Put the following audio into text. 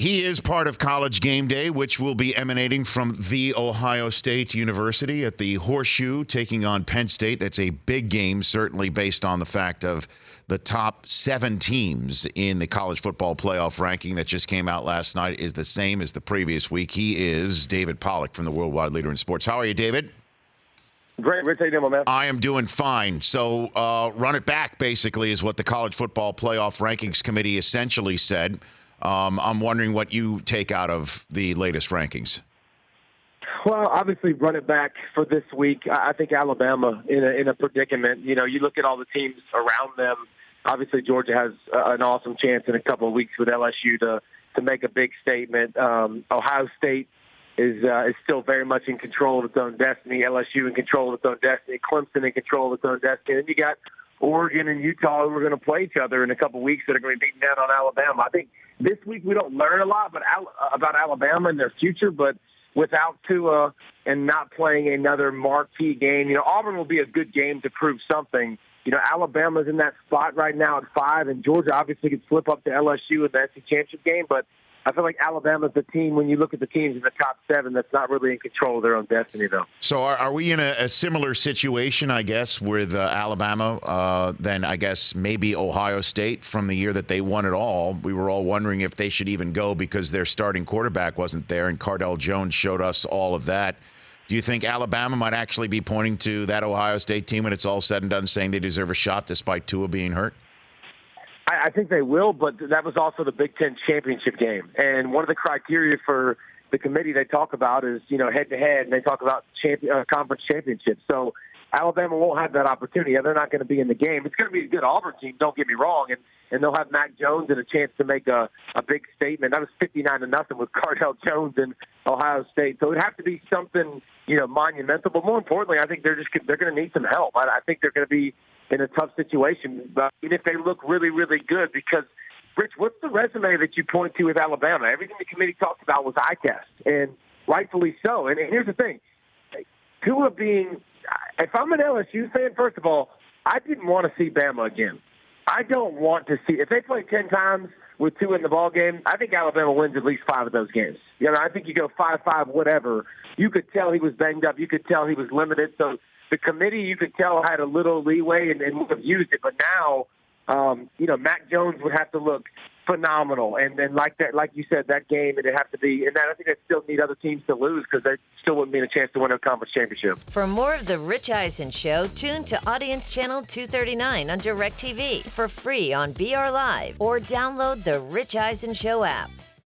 He is part of College Game Day, which will be emanating from The Ohio State University at the Horseshoe, taking on Penn State. That's a big game, certainly based on the fact of the top 7 teams in the college football playoff ranking that just came out last night is the same as the previous week. He is David Pollack from the Worldwide Leader in Sports. How are you, David? Great. Rich, how you doing, my man? I am doing fine. So run it back, basically, is what the College Football Playoff Rankings Committee essentially said. I'm wondering what you take out of the latest rankings. Well, obviously, run it back for this week. I think Alabama in a predicament. You know, you look at all the teams around them. Obviously, Georgia has an awesome chance in a couple of weeks with LSU to make a big statement. Ohio State is still very much in control of its own destiny. LSU in control of its own destiny. Clemson in control of its own destiny. And you got Oregon and Utah who are going to play each other in a couple of weeks that are going to be beating down on Alabama. I think this week we don't learn a lot about Alabama and their future, but without Tua and not playing another marquee game, you know, Auburn will be a good game to prove something. You know, Alabama's in that spot right now at 5, and Georgia obviously could slip up to LSU in the SEC championship game, but I feel like Alabama's the team, when you look at the teams in the top 7, that's not really in control of their own destiny, though. So are we in a similar situation, I guess, with Alabama than, I guess, maybe Ohio State from the year that they won it all? We were all wondering if they should even go because their starting quarterback wasn't there, and Cardell Jones showed us all of that. Do you think Alabama might actually be pointing to that Ohio State team when it's all said and done, saying they deserve a shot despite Tua being hurt? I think they will, but that was also the Big Ten championship game. And one of the criteria for the committee they talk about is, you know, head-to-head, and they talk about conference championships. So Alabama won't have that opportunity. They're not going to be in the game. It's going to be a good Auburn team, don't get me wrong, and they'll have Mac Jones and a chance to make a big statement. That was 59-0 with Cardell Jones and Ohio State. So it would have to be something, you know, monumental. But more importantly, I think they're going to need some help. I think they're going to be in a tough situation, but even if they look really, really good, because, Rich, what's the resume that you point to with Alabama? Everything the committee talked about was eye test, and rightfully so. And here's the thing. Tua being – if I'm an LSU fan, first of all, I didn't want to see Bama again. I don't want to see – if they play 10 times with Tua in the ballgame, I think Alabama wins at least 5 of those games. You know, I think you go 5-5, whatever. You could tell he was banged up. You could tell he was limited. So the committee, you could tell, had a little leeway and would have used it. But now, you know, Mac Jones would have to look phenomenal. And then, like you said, that game, it'd have to be – and I think they still need other teams to lose because they still wouldn't be in a chance to win a conference championship. For more of The Rich Eisen Show, tune to Audience Channel 239 on DirecTV for free on BR Live or download The Rich Eisen Show app.